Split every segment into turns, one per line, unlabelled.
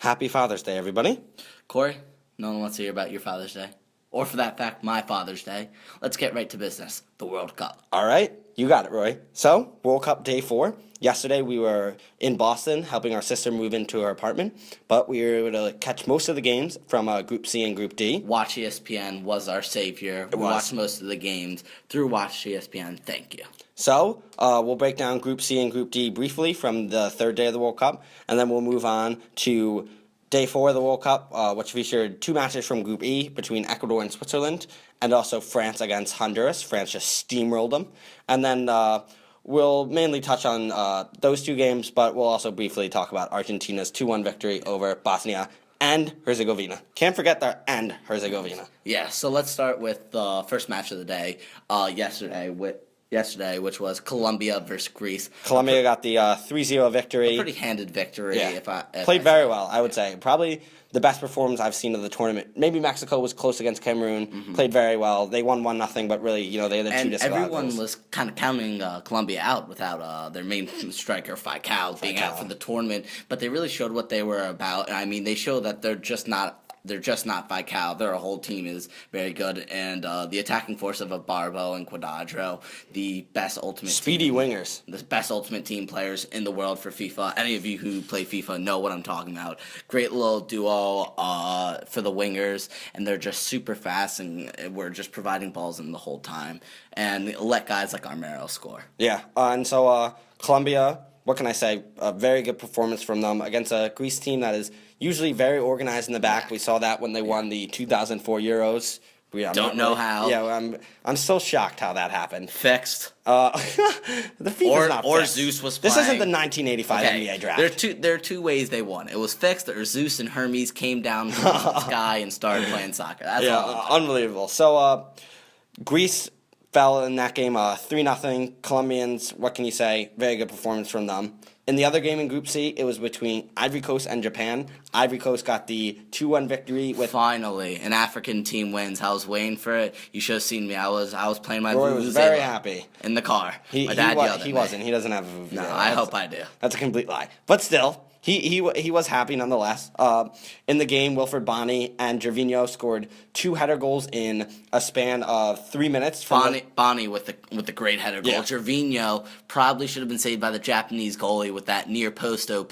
Happy Father's Day, everybody.
Corey, no one wants to hear about your Father's Day. Or for that fact, my Father's Day. Let's get right to business. The World Cup.
All right, you got it, Roy. So, World Cup Day 4. Yesterday, we were in Boston helping our sister move into her apartment, but we were able to catch most of the games from Group C and Group D.
Watch ESPN was our savior. We watched most of the games through Watch ESPN. Thank you.
So, we'll break down Group C and Group D briefly from the third day of the World Cup, and then we'll move on to Day 4 of the World Cup, which featured two matches from Group E between Ecuador and Switzerland, and also France against Honduras. France just steamrolled them. And then we'll mainly touch on those two games, but we'll also briefly talk about Argentina's 2-1 victory over Bosnia and Herzegovina. Can't forget the and Herzegovina.
Yeah, so let's start with the first match of the day yesterday, which was Colombia versus Greece.
Colombia got the 3-0 victory.
A pretty handed victory.
Yeah. Played very well, I would say. Probably the best performance I've seen of the tournament. Maybe Mexico was close against Cameroon. Played very well. They won 1-0, but really, they had the two disallowed
everyone
goals.
was kind of counting Colombia out without their main striker, Falcao, being out for the tournament. But they really showed what they were about. I mean, they showed that they're just not Falcao. Their whole team is very good, and the attacking force of Barbo and Cuadrado, the best
speedy wingers,
the best ultimate team players in the world for FIFA. Any of you who play FIFA know what I'm talking about. Great little duo for the wingers, and they're just super fast, and we're just providing balls in the whole time, and let guys like Armero score.
Yeah, and so Colombia, what can I say? A very good performance from them against a Greece team that is usually very organized in the back. We saw that when they won the 2004 Euros.
Don't know how.
Yeah, I'm still shocked how that happened.
Fixed.
The FIFA's not
or
fixed.
Zeus was
This
playing.
isn't the 1985 NBA draft.
There are two ways they won. It was fixed, or Zeus and Hermes came down from the sky and started playing soccer. That's all.
Unbelievable. So Greece fell in that game 3-0. Colombians, what can you say? Very good performance from them. In the other game in Group C, it was between Ivory Coast and Japan. Ivory Coast got the 2-1 victory with...
Finally, an African team wins. I was waiting for it. You should have seen me. I was playing my
Roy was very happy.
In the car.
My dad yelled at me. He wasn't. He doesn't have a vuvuzela.
No, I hope I do.
That's a complete lie. But still... He was happy nonetheless. In the game, Wilfred Bony and Gervinho scored 2 header goals in a span of 3 minutes.
Bony with the great header goal.
Yeah.
Gervinho probably should have been saved by the Japanese goalie with that near post OP.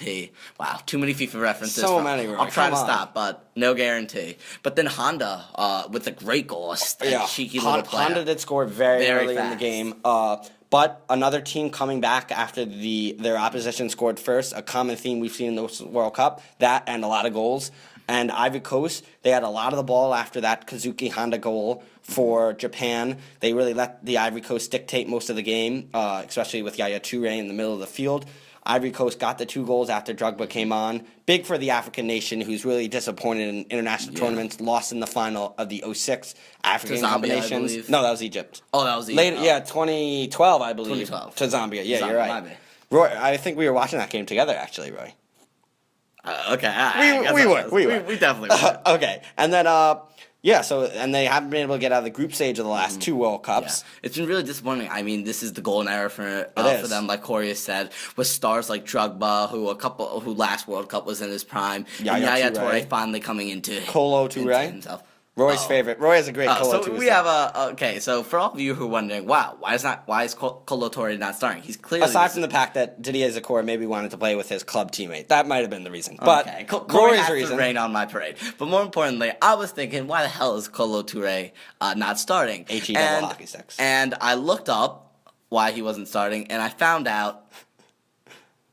Wow, too many FIFA references.
So many. Roy.
I'll try to stop, but no guarantee. But then Honda with a great goal, a cheeky little player.
Honda did score very early
fast
in the game. But another team coming back after their opposition scored first, a common theme we've seen in the World Cup, that and a lot of goals. And Ivory Coast, they had a lot of the ball after that Kazuki Honda goal for Japan. They really let the Ivory Coast dictate most of the game, especially with Yaya Toure in the middle of the field. Ivory Coast got the 2 goals after Drogba came on. Big for the African nation, who's really disappointed in international tournaments. Lost in the final of the 06 African combinations. No, that was Egypt.
Oh, that was Egypt.
Later, yeah, 2012, I believe.
2012.
To Zambia. Yeah, you're right. Roy, I think we were watching that game together, actually, Roy.
Okay.
We were.
We definitely were.
Okay. And then, and they haven't been able to get out of the group stage of the last 2 World Cups.
Yeah. It's been really disappointing. I mean, this is the golden era for them, like Corey has said, with stars like Drogba, who last World Cup was in his prime, and Yaya Toure finally coming into himself.
Roy's favorite. Roy has a great Kolo Toure.
So we have so for all of you who are wondering, wow, why is Kolo Toure not starting? He's clearly
aside from the fact that Didier Zakor maybe wanted to play with his club teammate. That might have been the reason. But
Corey has to rain on my parade. But more importantly, I was thinking, why the hell is Kolo Toure not starting?
HE double hockey sticks.
And I looked up why he wasn't starting, and I found out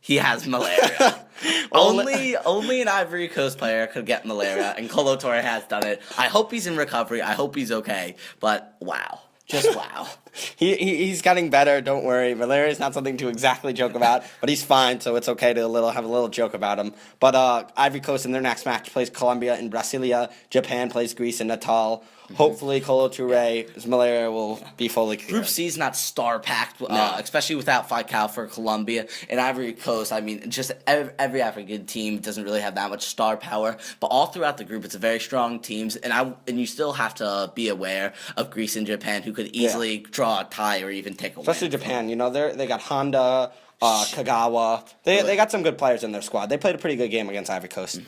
he has malaria. Only an Ivory Coast player could get malaria, and Kolo Toure has done it. I hope he's in recovery. I hope he's okay. But wow. Just wow.
He's getting better, don't worry. Malaria is not something to exactly joke about, but he's fine, so it's okay to have a little joke about him. But Ivory Coast in their next match plays Colombia in Brasilia. Japan plays Greece in Natal. Hopefully, Kolo Toure's malaria will be fully cured.
Group C is not star-packed, especially without Falcao for Colombia. And Ivory Coast, I mean, just every African team doesn't really have that much star power. But all throughout the group, it's a very strong teams. And you still have to be aware of Greece and Japan, who could easily draw a tie or even take a win.
Especially Japan, they got Honda, Kagawa. They got some good players in their squad. They played a pretty good game against Ivory Coast.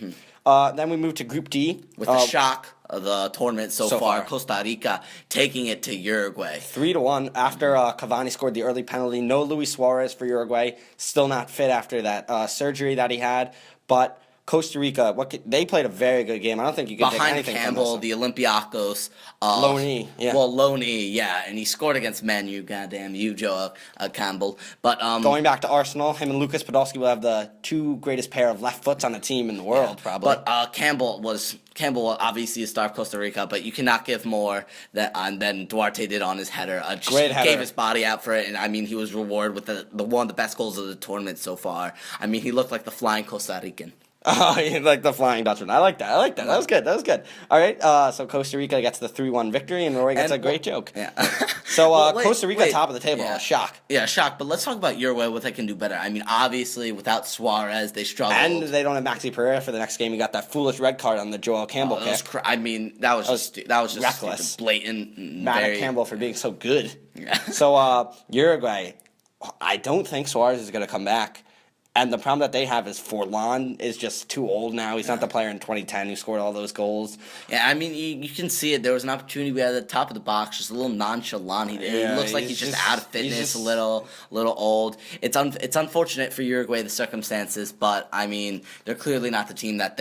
Then we moved to Group D.
With the shock of the tournament so far, Costa Rica taking it to Uruguay.
3-1 after Cavani scored the early penalty. No Luis Suarez for Uruguay. Still not fit after that surgery that he had. But Costa Rica, they played a very good game. I don't think you can take anything
Campbell,
from this.
the Olympiacos.
Loney, yeah.
Well, Loney, yeah. And he scored against Man U, goddamn you, Joe Campbell. But
going back to Arsenal, him and Lucas Podolski will have the two greatest pair of left foots on the team in the world, probably.
But Campbell obviously a star of Costa Rica, but you cannot give more than Duarte did on his header.
Great header.
Gave his body out for it, and I mean he was rewarded with the one of the best goals of the tournament so far. I mean he looked like the flying Costa Rican.
Oh, like the Flying Dutchman. I like that. That was good. All right, so Costa Rica gets the 3-1 victory, and Roy gets a great joke.
Yeah.
So Costa Rica top of the table. Shock.
Yeah, shock. But let's talk about Uruguay, what they can do better. I mean, obviously, without Suarez, they struggled.
And they don't have Maxi Pereira for the next game. You got that foolish red card on the Joel Campbell kick.
That was just
reckless.
Stupid, blatant.
Mad at Campbell for being so good.
Yeah.
So Uruguay, I don't think Suarez is going to come back. And the problem that they have is Forlan is just too old now. He's not the player in 2010 who scored all those goals.
Yeah, I mean, you can see it. There was an opportunity at the top of the box, just a little nonchalant. He looks like he's just out of fitness, a little old. It's unfortunate for Uruguay, the circumstances, but, I mean, they're clearly not the team that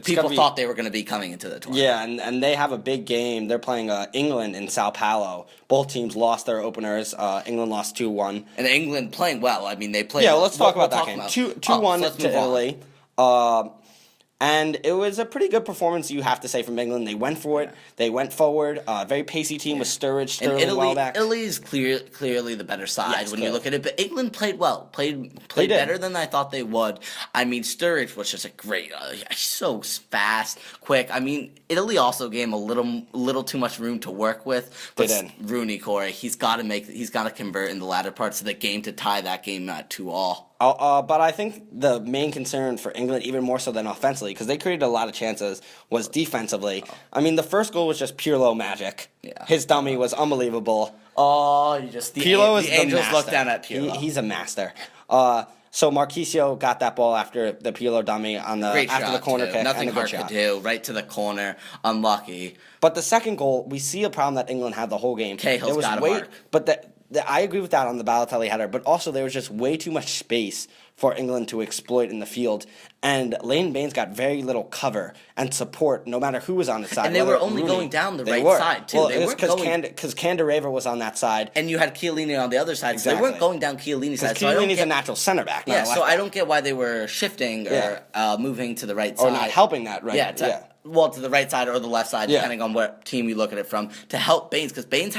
people thought they were going to be coming into the tournament.
Yeah, and they have a big game. They're playing England in Sao Paulo. Both teams lost their openers. England lost 2-1.
And England playing well. I mean, they played
well. Yeah, let's talk about that game. 2-1 to Italy. And it was a pretty good performance, you have to say, from England. They went for it. They went forward. Very pacey team with Sturridge, Sterling, Welbeck.
Italy is clearly the better side when you look at it. But England played well. Played better than I thought they would. I mean, Sturridge was just a great, so fast, quick. I mean, Italy also gave him a little too much room to work with. But Rooney, Corey, he's got to convert in the latter parts of the game to tie that game at 2-2.
But I think the main concern for England, even more so than offensively, because they created a lot of chances, was defensively. I mean, the first goal was just Pirlo magic. Yeah. His dummy was unbelievable.
Oh,
Pirlo is
the angels look down at Pirlo.
He's a master. So Marquisio got that ball after the Pirlo dummy after the corner kick.
Nothing hard could do. Right to the corner. Unlucky.
But the second goal, we see a problem that England had the whole game.
Cahill's got a mark.
But I agree with that on the Balotelli header, but also there was just way too much space for England to exploit in the field. And Leighton Baines got very little cover and support, no matter who was on the side.
And they were only going down the right side, too.
Well, it was because Candoreva was on that side.
And you had Chiellini on the other side, so they weren't going down Chiellini's side.
Because Chiellini's a natural center back.
So I don't get why they were shifting or moving to the right side.
Or not helping that, right?
Well, to the right side or the left side, depending on what team you look at it from, to help Baines. Because Baines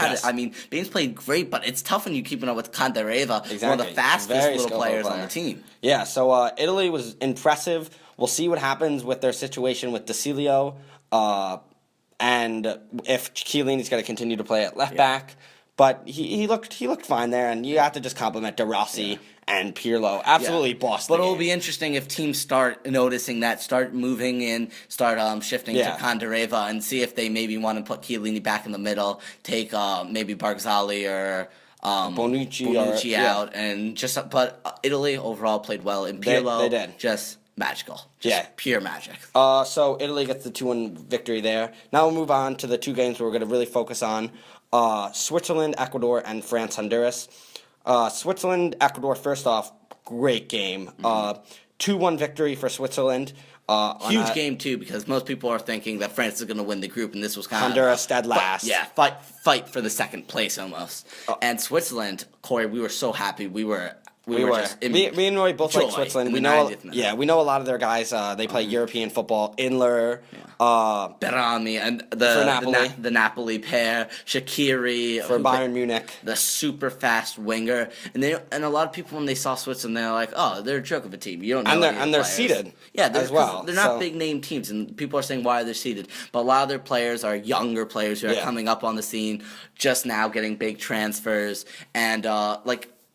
Baines played great, but it's tough when you're keeping up with Candoreva, one of the fastest little players on the team.
Yeah, so Italy was impressive. We'll see what happens with their situation with DeCilio, and if Chiellini's going to continue to play at left back. But he looked fine there, and you have to just compliment De Rossi and Pirlo. Absolutely bossed the game.
But it'll be interesting if teams start noticing that, start moving in, start shifting to Candoreva, and see if they maybe want to put Chiellini back in the middle, take maybe Barzagli or Bonucci out, and but Italy overall played well, and Pirlo
they did.
Just magical. Pure magic.
So Italy gets the 2-1 victory there. Now we'll move on to the two games we're going to really focus on. Switzerland, Ecuador, and France, Honduras. Switzerland, Ecuador, first off, great game. 2-1 victory for Switzerland.
Huge game, too, because most people are thinking that France is going to win the group, and this was kind
Honduras dead last.
Fight for the second place almost. And Switzerland, Corey, we were so happy. We were just
me and Roy both like Switzerland. We know a lot of their guys. They play European football. Inler,
Berami, and the Napoli pair, Shaqiri
for Bayern Munich,
the super fast winger, and a lot of people when they saw Switzerland, they're like, oh, they're a joke of a team. You don't know,
and they're seeded,
as well. They're not big name teams, and people are saying why they're seeded, but a lot of their players are younger players who are coming up on the scene, just now getting big transfers, and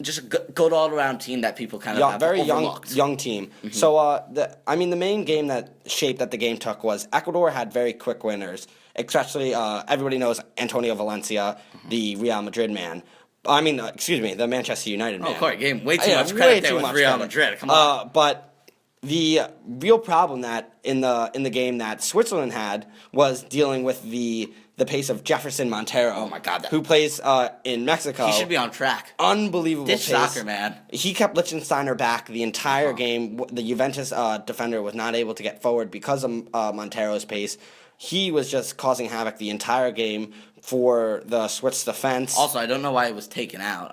just a good all-around team that people kind of have
very
overlooked.
young team. Mm-hmm. So, the main game shape that the game took was Ecuador had very quick winners, especially everybody knows Antonio Valencia, the Real Madrid man. I mean, excuse me, the Manchester United man.
Oh, Corey, gave him way too
Yeah,
much credit
way
there
too
with
much
Real
credit.
Madrid. Come on.
But the real problem that in the game that Switzerland had was dealing with the pace of Jefferson Montero.
Oh my God,
who plays in Mexico.
He should be on track.
Unbelievable
Ditch
pace.
soccer, man.
He kept Liechtensteiner back the entire game. The Juventus defender was not able to get forward because of Montero's pace. He was just causing havoc the entire game for the Swiss defense.
Also, I don't know why he was taken out.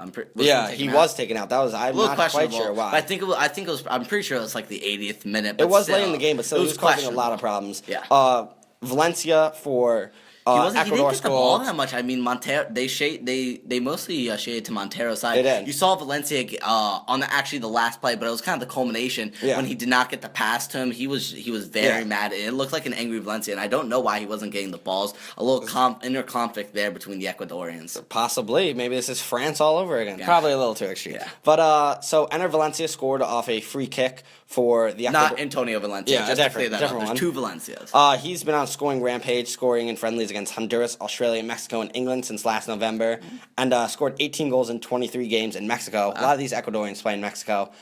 He was taken out. I'm not quite sure why.
But I think it was. I'm pretty sure it was like the 80th minute. But
it was
still,
late in the game, but still, he was causing a lot of problems.
Yeah.
Valencia for
he didn't
Ecuador
get the ball
scored.
that much. I mean, Montero. They mostly shaded to Montero's side.
They did.
You saw Valencia on the last play, but it was kind of the culmination when he did not get the pass to him. He was very mad. It looked like an angry Valencia, and I don't know why he wasn't getting the balls. A little inner conflict there between the Ecuadorians.
Possibly, maybe this is France all over again.
Yeah.
Probably a little too extreme.
Yeah.
But so Ener Valencia scored off a free kick for the Ecuador.
Not Antonio Valencia.
Yeah,
just to clear that up.
different
There's
one.
two Valencias.
He's been on a scoring rampage, scoring in friendlies against Honduras, Australia, Mexico, and England since last November, and scored 18 goals in 23 games in Mexico. A lot of these Ecuadorians play in Mexico.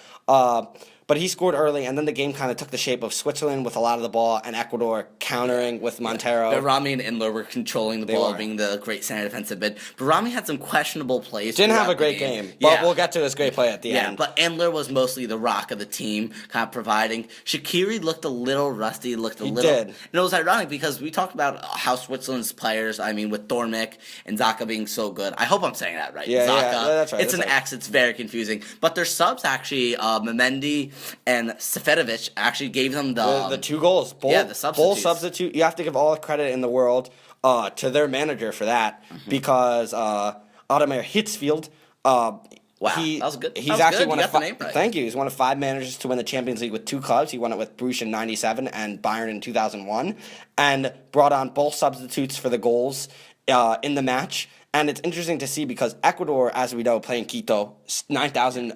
But he scored early, and then the game kind of took the shape of Switzerland with a lot of the ball, and Ecuador countering with Montero.
But Rami and Indler were controlling the ball, being the great center defensive mid. But Rami had some questionable plays.
Didn't have a great game, but we'll get to his great play at the end.
Yeah, but Indler was mostly the rock of the team, kind of providing. Shaqiri looked a little rusty,
He
little.
did.
And it was ironic because we talked about how Switzerland's players, I mean, with Dormick and Zaka being so good. I hope I'm saying that right.
Yeah,
Zaka,
that's right.
It's
that's
an
right.
X, it's very confusing. But their subs actually, Memendi and Seferovic actually gave them
The two goals.
the substitutes.
Both substitute. You have to give all the credit in the world to their manager for that because Ademir Hitzfeld.
Wow, that was good.
He's
That was
actually
good.
one
You
of
got the name right.
Thank you. He's one of 5 managers to win the Champions League with 2 clubs. He won it with Bruges in '97 and Bayern in 2001, and brought on both substitutes for the goals in the match. And it's interesting to see because Ecuador, as we know, play in Quito, 9,000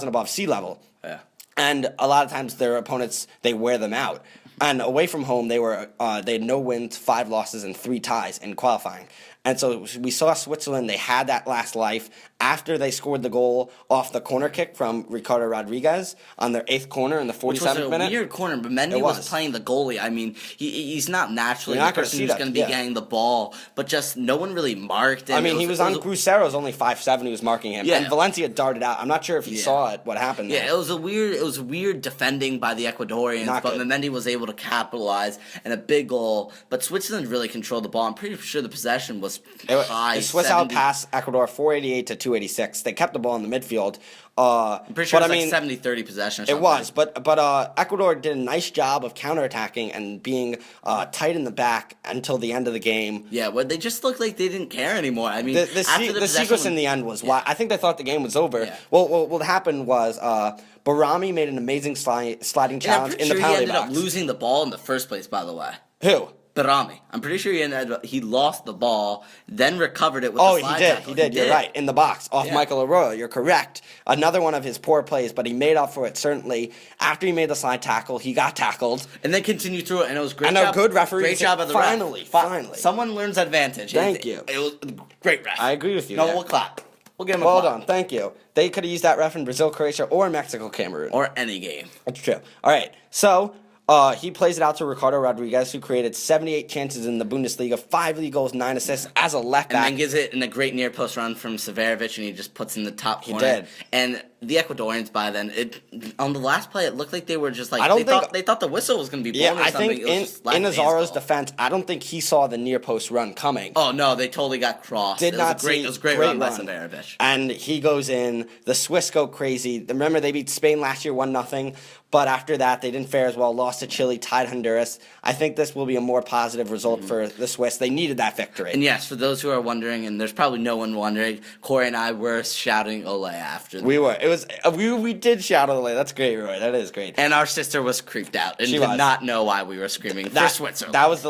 above sea level.
Yeah.
And a lot of times their opponents, they wear them out. And away from home, they had no wins, 5 losses, and 3 ties in qualifying. And so we saw Switzerland, they had that last life after they scored the goal off the corner kick from Ricardo Rodriguez on their 8th corner in the 47th
Which was a
minute.
weird corner, but Mendy was playing the goalie. I mean, he's not naturally
You're not
the
gonna
person
see
who's
that,
going to be
yeah.
getting the ball, but just no one really marked him.
I mean, he was on Crucero's only 5'7", he was marking him.
Yeah.
And Valencia darted out. I'm not sure if he saw it, what happened there.
Yeah, it was weird defending by the Ecuadorians,
Not
but
good.
Memendi was able to capitalize and a big goal. But Switzerland really controlled the ball. I'm pretty sure the possession was high.
The Swiss
70.
outpassed Ecuador 488 to 286. They kept the ball in the midfield.
I'm pretty sure
but
it
I
was
mean,
like 70-30 possession or
it
something.
was, but Ecuador did a nice job of counterattacking and being tight in the back until the end of the game.
Yeah, well, they just looked like they didn't care anymore. I mean,
The
after the
sequence in the end was why I think they thought the game was over.
Yeah.
Well, what happened was Barami made an amazing sliding challenge in the
he
penalty
ended
box.
up losing the ball in the first place, by the way.
Who?
Barami. I'm pretty sure he lost the ball, then recovered it with
Oh,
the slide
he did.
tackle.
He did. You're right. In the box off
Yeah.
Michael Arroyo. You're correct. Another one of his poor plays, but he made up for it certainly. After he made the slide tackle, he got tackled.
And then continued through it, and it was great.
And a good referee.
Great job of the
Finally,
ref.
finally.
Someone learns advantage.
Thank you.
It was a great ref.
I agree with you
No,
there.
we'll clap. We'll give him a
Well
clap.
done. Thank you. They could have used that ref in Brazil, Croatia, or Mexico, Cameroon.
Or any game.
That's true. All right. So he plays it out to Ricardo Rodriguez, who created 78 chances in the Bundesliga, 5 league goals, 9 assists as a left
And
back.
then gives it in a great near post run from Severovic, and he just puts in the top corner.
did.
And the Ecuadorians by then, on the last play, it looked like they were just like
I don't think-
they thought the whistle was going to be blown.
Yeah,
or
I
something.
think
It was
in
just Latin
Azaro's
baseball.
defense, I don't think he saw the near post run coming.
Oh no, they totally got crossed.
Did
it
not
was a great,
see.
It was a great run by Severovic.
And he goes in. The Swiss go crazy. Remember, they beat Spain last year 1-0. But after that, they didn't fare as well. Lost to Chile, tied Honduras. I think this will be a more positive result for the Swiss. They needed that victory.
And yes, for those who are wondering, and there's probably no one wondering, Corey and I were shouting "Ole" after them.
We were. It was. We did shout out the way. That's great, Roy. That is great.
And our sister was creeped out and
She
did
was.
not know why we were screaming for Switzerland.
That was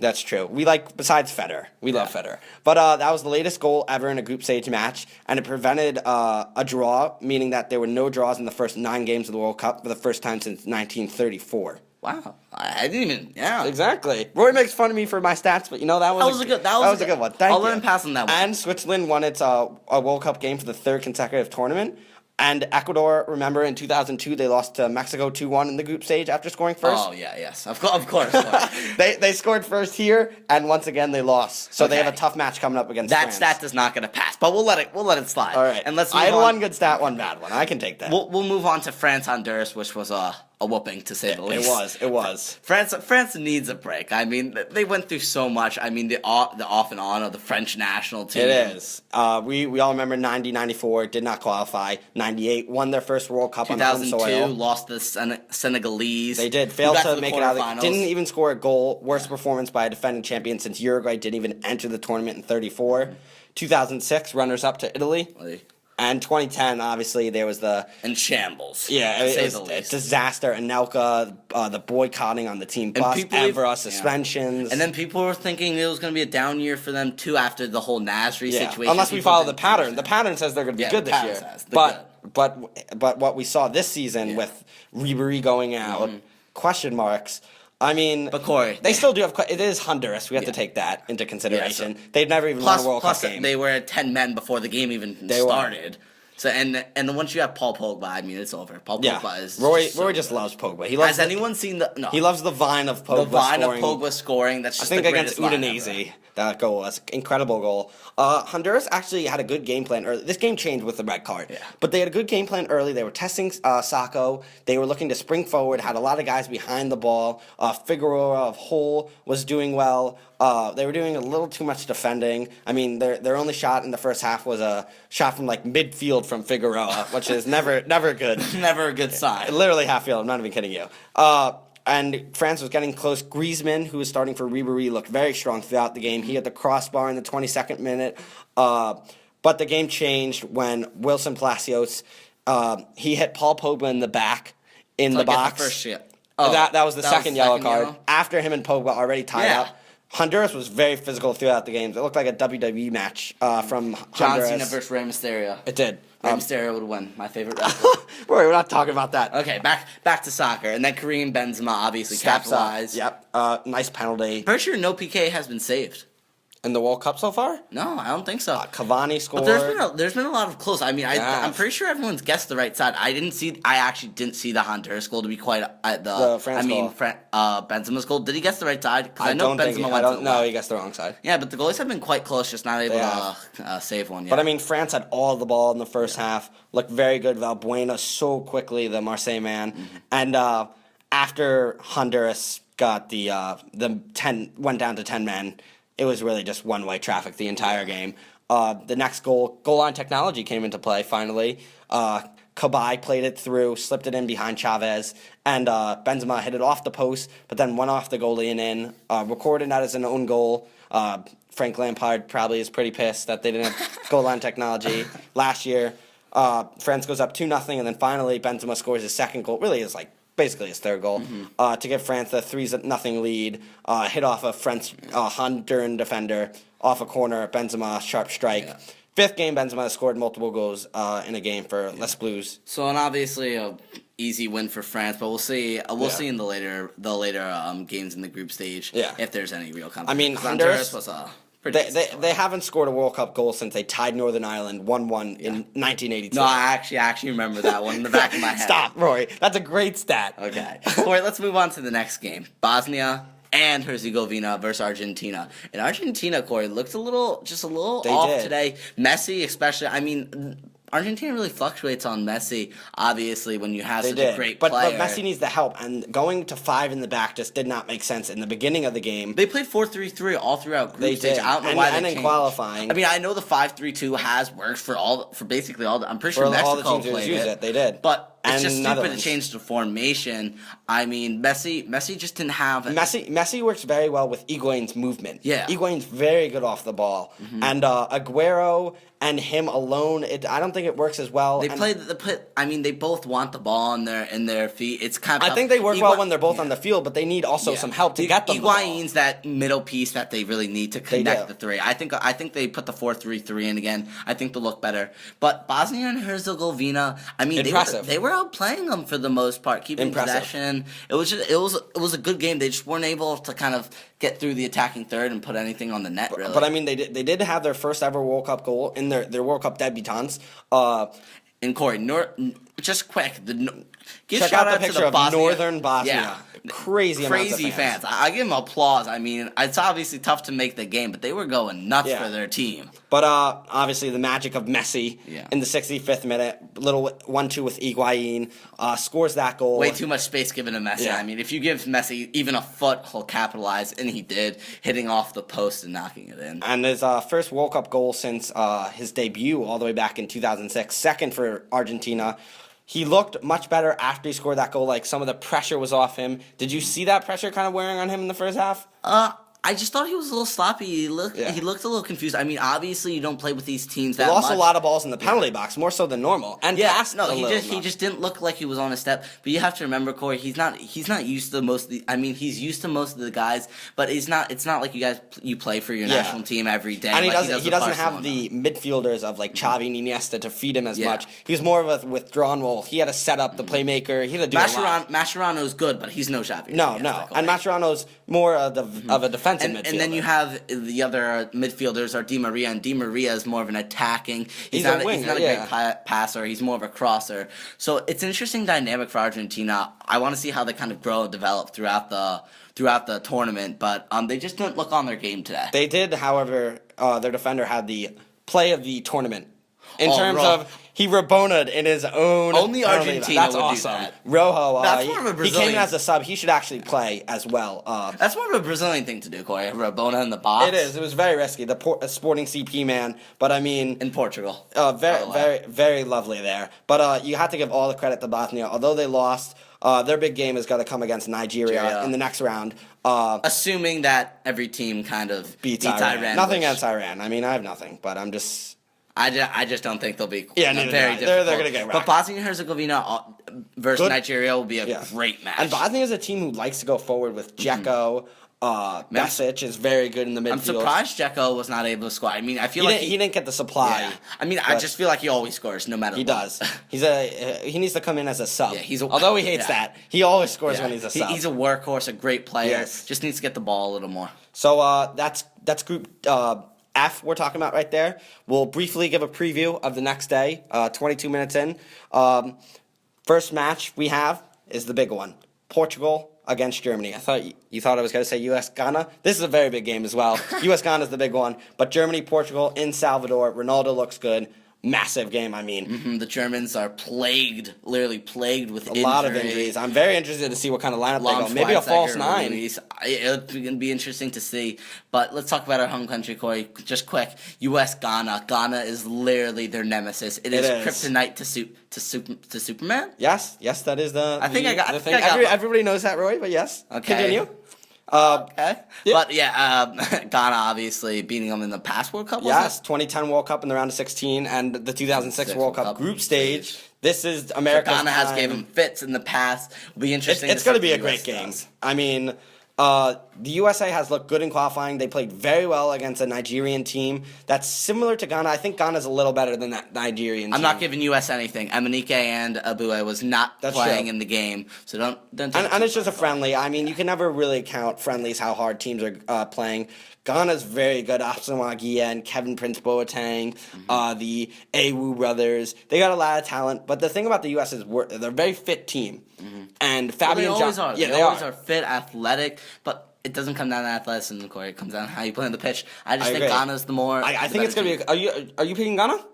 that's true. We besides Federer. We love Federer. But that was the latest goal ever in a group stage match, and it prevented a draw, meaning that there were no draws in the first 9 games of the World Cup for the first time since 1934.
Wow, I didn't even. Yeah,
Exactly. Roy makes fun of me for my stats, but that was a good one. Thank you.
I'll let him pass on that one.
And Switzerland won its a World Cup game for the third consecutive tournament. And Ecuador, remember, in 2002, they lost to Mexico 2-1 in the group stage after scoring first.
Oh, yeah, yes. Of course.
They scored first here, and once again, they lost. So they have a tough match coming up against France.
That stat is not going to pass, but we'll let it slide.
All right.
And let's
I had one good stat, one bad one. I can take that.
We'll move on to France-Honduras, which was a whooping, to say the least.
It was.
France needs a break. I mean, they went through so much. I mean, the off and on of the French national team.
It is. We all remember 90, 94, did not qualify. 98, won their first World Cup on home soil.
2002, lost the Senegalese.
They did. Failed to make it out. Didn't even score a goal. Worst performance by a defending champion since Uruguay didn't even enter the tournament in 34. 2006, runners-up to Italy. And 2010, obviously, there was
in shambles.
Yeah, it was a disaster. Anelka, the boycotting on the team bus, Evra, suspensions.
And then people were thinking it was going to be a down year for them, too, after the whole Nasri situation.
Unless we follow the pattern. The pattern says they're going to be good this year. But what we saw this season with Ribéry going out, question marks. I mean,
but Corey,
they still do have. It is Honduras. We have to take that into consideration. They've never even won a World Cup game.
They were at 10 men before the game even started. So and once you have Paul Pogba, I mean, it's over. Paul Pogba is
Roy just loves Pogba.
Has anyone seen the? No.
He loves the vine of Pogba.
The vine of Pogba scoring. That's just
I think against Udinese. That goal was an incredible goal. Honduras actually had a good game plan early. This game changed with the red card. Yeah. But they had a good game plan early. They were testing Sacco. They were looking to spring forward, had a lot of guys behind the ball. Figueroa of Hull was doing well. They were doing a little too much defending. I mean, their only shot in the first half was a shot from midfield from Figueroa, which is never good.
Never a good sign.
Literally half field. I'm not even kidding you. And France was getting close. Griezmann, who was starting for Ribéry, looked very strong throughout the game. He had the crossbar in the 22nd minute. But the game changed when Wilson Palacios, he hit Paul Pogba in the back in the box.
The first shit.
That was the second yellow card. After him and Pogba already tied up. Honduras was very physical throughout the games. It looked like a WWE match from
John
Honduras.
Cena versus Rey Mysterio.
It did.
Rey Mysterio would win. My favorite wrestler.
We're not talking about that.
Okay, back to soccer. And then Karim Benzema obviously capitalized.
Yep. Nice penalty.
Pretty sure no PK has been saved.
In the World Cup so far?
No, I don't think so.
Cavani scored.
But there's been a lot of close. I mean, I'm pretty sure everyone's guessed the right side. I actually didn't see the Honduras goal to be quite
the France goal.
Benzema's goal. Did he guess the right side? Because
I know Benzema went to the left. He guessed the wrong side.
Yeah, but the goalies have been quite close, just not able to save one yet.
But I mean, France had all the ball in the first half. Looked very good. Valbuena so quickly, the Marseille man, and after Honduras got the 10 went down to 10 men. It was really just one-way traffic the entire game. The next goal line technology came into play finally. Cabaye played it through, slipped it in behind Chavez, and Benzema hit it off the post, but then went off the goalie and in. Recorded that as an own goal. Frank Lampard probably is pretty pissed that they didn't have goal line technology last year. France goes up 2-0, and then finally Benzema scores his second goal. Really is basically his third goal, to give France the 3-0 lead, hit off a French Honduran defender off a corner, Benzema, sharp strike. Yeah. Fifth game, Benzema has scored multiple goals in a game for Les Blues.
So, and obviously a easy win for France, but we'll see. We'll see in the later games in the group stage if there's any real competition.
I mean,
Honduras was
They haven't scored a World Cup goal since they tied Northern Ireland 1-1 in 1982.
No, I actually remember that one in the back of my head.
Stop, Roy. That's a great stat.
Okay. All right, let's move on to the next game. Bosnia and Herzegovina versus Argentina. And Argentina, Corey, looked a little off today. Messi, especially. I mean, Argentina really fluctuates on Messi, obviously, when you have such a great player.
But Messi needs the help, and going to 5 in the back just did not make sense in the beginning of the game.
They played 4-3-3 all throughout group stage. I don't know why they changed.
And in qualifying.
I mean, I know the 5-3-2 has worked for basically all the... I'm pretty sure Mexico played it.
They did.
But it's just stupid to change the formation. I mean, Messi just didn't have...
Messi works very well with Higuain's movement.
Yeah.
Higuain's very good off the ball. Mm-hmm. And Aguero and him alone, I don't think it works as well.
They both want the ball in their feet. It's kind of...
I think they work well when they're both on the field, but they need also some help to get them the ball.
Higuain's that middle piece that they really need to connect the three. I think they put the 4-3-3 in again. I think they'll look better. But Bosnia and Herzegovina, I mean, they were outplaying them for the most part, keeping possession. It was a good game. They just weren't able to kind of get through the attacking third and put anything on the net, really.
But I mean, they did have their first ever World Cup goal in their World Cup debutants.
And Corey, just quick, give
check
shout
out the
out
picture
to the
of Northern Bosnia.
Yeah.
Crazy amounts of fans.
I give them applause. I mean, it's obviously tough to make the game, but they were going nuts for their team.
But obviously the magic of Messi in the 65th minute, little 1-2 with Higuain, scores that goal.
Way too much space given to Messi. Yeah. I mean, if you give Messi even a foot, he'll capitalize, and he did, hitting off the post and knocking it in.
And his first World Cup goal since his debut all the way back in 2006, second for Argentina. He looked much better after he scored that goal. Like, some of the pressure was off him. Did you see that pressure kind of wearing on him in the first half?
I just thought he was a little sloppy. He looked a little confused. I mean, obviously you don't play with these teams that much.
He lost a lot of balls in the penalty box, more so than normal. And
he just didn't look like he was on his step. But you have to remember, Corey, he's not used to most of the. I mean, he's used to most of the guys, but it's not like you play for your national team every day.
And
like
he doesn't have the midfielders of like Xavi and Iniesta to feed him as much. He was more of a withdrawn role. He had to set up the playmaker. He had to do a lot.
Mascherano's good, but he's no Xavi.
No. And Mascherano's more of a defensive midfielder.
And then you have the other midfielders are Di Maria, and Di Maria is more of an attacking. He's
a
not a great passer. He's more of a crosser. So it's an interesting dynamic for Argentina. I want to see how they kind of grow and develop throughout the tournament, but they just didn't look on their game today.
They did, however, their defender had the play of the tournament. In terms of, he Rabona'd in his own.
Only Argentina
That's
would
awesome.
do that.
Rojo,
That's more of a Brazilian.
He came in as a sub. He should actually play as well.
That's more of a Brazilian thing to do, Corey. Rabona in the box.
It is. It was very risky. The Sporting CP man, but I mean,
in Portugal.
Very lovely there. But you have to give all the credit to Bosnia. Although they lost, their big game is going to come against Nigeria in the next round.
Assuming that every team kind of beats Iran.
Nothing against Iran. I mean, I have nothing, but I'm just.
I just don't think they'll be
very difficult. They're going to get wrecked.
But Bosnia and Herzegovina versus Nigeria will be a great match.
And Bosnia is a team who likes to go forward with Dzeko. Besic is very good in the midfield. I'm
surprised Dzeko was not able to score. I mean, I feel
he didn't get the supply.
Yeah. I mean, I just feel like he always scores no matter what.
He does. He needs to come in as a sub. Yeah, although he hates that, he always scores when he's a sub.
He's a workhorse, a great player. Yes. Just needs to get the ball a little more.
So that's Group F we're talking about right there. We'll briefly give a preview of the next day, 22 minutes in. First match we have is the big one, Portugal against Germany. I thought I was going to say U.S.-Ghana. This is a very big game as well. U.S.-Ghana is the big one, but Germany-Portugal in Salvador. Ronaldo looks good. Massive game, I mean.
The Germans are literally plagued with injury.
A lot of injuries. I'm very interested to see what kind of lineup they go. Maybe a false nine.
It's going to be interesting to see. But let's talk about our home country, Corey. Just quick. U.S.-Ghana. Ghana is literally their nemesis. It is kryptonite to Superman?
Yes, that is the
thing.
Everybody knows that, Roy, but yes.
Okay.
Continue.
Okay. Yeah. But Ghana obviously beating them in the past World Cup.
Yes, 2010 World Cup in the round of 16 and the 2006 World Cup group stage. This is America's
Ghana has gave them fits in the past. It'll be interesting.
It's going to be a great game. I mean, the USA has looked good in qualifying. They played very well against a Nigerian team that's similar to Ghana. I think Ghana's a little better than that Nigerian team.
I'm not giving US anything. Emenike and Abue was not playing in the game, so don't.
And it's just a friendly. I mean, you can never really count friendlies how hard teams are playing. Ghana's very good. Asamoah Gyan and Kevin Prince Boateng, the Awu brothers. They got a lot of talent. But the thing about the U.S. is they're a very fit team. And Fabian
they always are. Yeah, they always are fit, athletic, but it doesn't come down to athleticism, Corey. It comes down to how you play on the pitch. I think Ghana's the more.
I think it's going to be. Are you picking Ghana?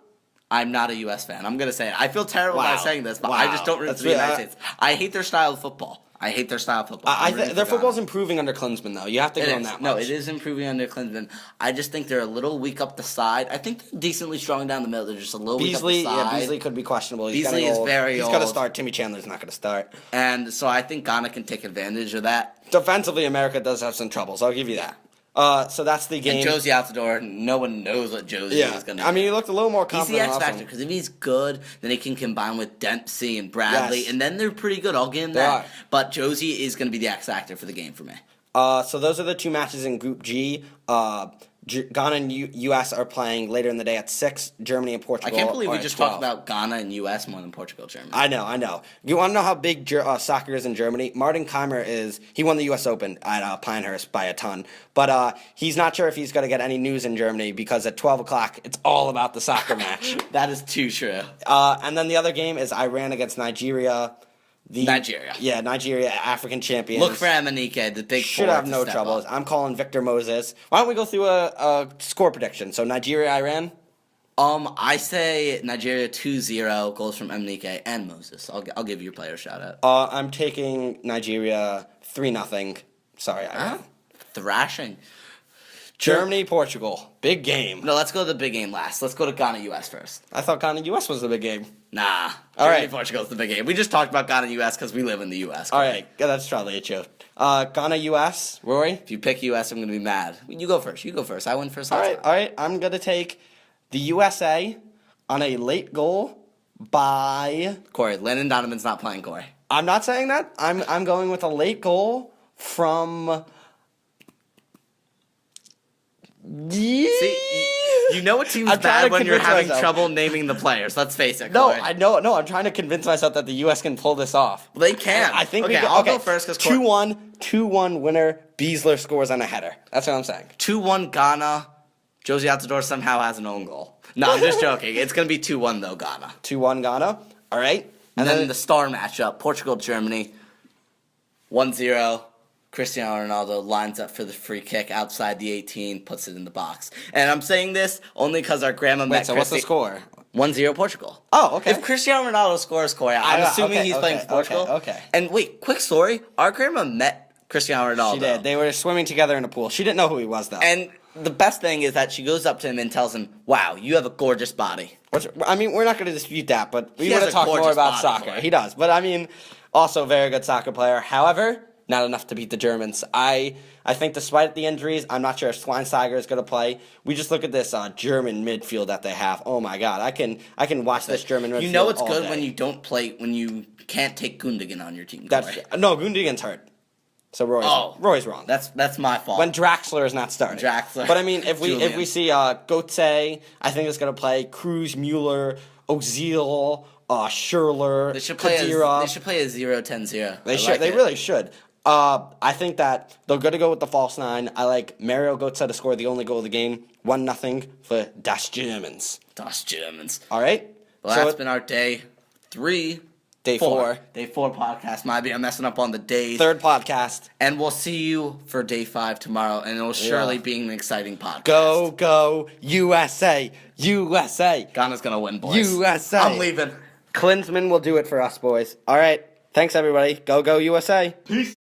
I'm not a U.S. fan. I'm going to say it. I feel terrible about saying this, but I just don't root for the United States. I hate their style of football. Their
football's improving under Klinsmann, though. You have to go on that much.
No, it is improving under Klinsmann. I just think they're a little weak up the side. I think they're decently strong down the middle. They're just a little weak up the side.
Beasley could be questionable.
Beasley is very old.
He's got to start. Timmy Chandler's not going to start.
And so I think Ghana can take advantage of that.
Defensively, America does have some trouble, so I'll give you that. So that's the game.
And Josie Altidore, no one knows what Josie is going to do.
I mean, he looked a little more confident.
He's the X factor, because if he's good, then he can combine with Dempsey and Bradley, and then they're pretty good. I'll give him that. But Josie is going to be the X factor for the game for me.
So those are the two matches in Group G. Ghana and U.S. are playing later in the day at 6. Germany and
I
Portugal.
can't believe
are
we
at
just
12.
talked about Ghana and U.S. more than Portugal, Germany.
I know. You want to know how big soccer is in Germany? Martin Keimer he won the U.S. Open at Pinehurst by a ton. But he's not sure if he's going to get any news in Germany because at 12 o'clock, it's all about the soccer match.
That is too true.
And then the other game is Iran against Nigeria.
Nigeria.
Yeah, Nigeria, African champions.
Look for Amanike, the big
Should
four
have
to
no
step
troubles.
up.
I'm calling Victor Moses. Why don't we go through a score prediction? So Nigeria, Iran.
I say Nigeria 2-0, goals from Amanike and Moses. I'll give your player a shout out.
I'm taking Nigeria 3-0. Sorry, Iran.
Thrashing.
Germany, Portugal. Big game.
No, let's go to the big game last. Let's go to Ghana, U.S. first.
I thought Ghana U.S. was the big game.
Nah.
All
Germany,
right.
Portugal's the big game. We just talked about Ghana, U.S. because we live in the U.S.
All right. Yeah, that's probably a joke. Ghana U.S. Rory?
If you pick U.S., I'm going to be mad. You go first. I went first
All
last time.
right. I'm going to take the USA on a late goal by...
Corey, Landon Donovan's not playing, Corey.
I'm not saying that. I'm going with a late goal from...
See, you know a team's
I'm trying
bad
to
when you're
convince
having
myself.
trouble naming the players. Let's face it,
No,
Corey.
I know. No, I'm trying to convince myself that the U.S. can pull this off.
They can.
I think
okay,
we can.
I'll go first because
2-1 winner. Beasler scores on a header. That's what I'm saying.
2-1 Ghana. Josie Altidore somehow has an own goal. No, I'm just joking. It's going to be 2-1 though, Ghana.
2-1 Ghana. All right.
And then the star matchup, Portugal-Germany. 1-0. Cristiano Ronaldo lines up for the free kick outside the 18, puts it in the box. And I'm saying this only because our grandma met
so what's the score?
1-0 Portugal.
Oh, okay.
If Cristiano Ronaldo scores, Corey, I'm assuming he's playing for Portugal.
Okay.
And wait, quick story. Our grandma met Cristiano Ronaldo.
She did. They were swimming together in a pool. She didn't know who he was, though.
And the best thing is that she goes up to him and tells him, wow, you have a gorgeous body.
I mean, we're not going to dispute that, but we
He has
want to
a
talk more
gorgeous
about
body,
soccer.
Corey.
He does. But, I mean, also a very good soccer player. However, not enough to beat the Germans. I think despite the injuries, I'm not sure if Schweinsteiger is going to play. We just look at this German midfield that they have. Oh, my God. I can watch this German midfield
You know it's
all
good
day.
when you can't take Gundogan on your team,
That's
Corey.
No, Gundogan's hurt. So Roy's wrong.
That's my fault.
When Draxler is not starting.
Draxler.
But I mean, if we
Julian.
see Götze, I think it's going to play Cruz, Mueller, Ozil, Schürrle,
They should play
Khedira.
a 0-10-0.
They should. They really should. I think that they're going to go with the false nine. I like Mario Götze to score the only goal of the game. 1-0 for Das Germans.
Das Germans.
All right.
Well, that's been our day 3.
Day 4.
Day 4 podcast. Might be I'm messing up on the days.
3rd podcast.
And we'll see you for day 5 tomorrow, and it'll surely be an exciting podcast.
Go, USA. USA.
Ghana's going to win, boys.
USA.
I'm leaving.
Klinsmann will do it for us, boys. All right. Thanks, everybody. Go, USA.
Peace.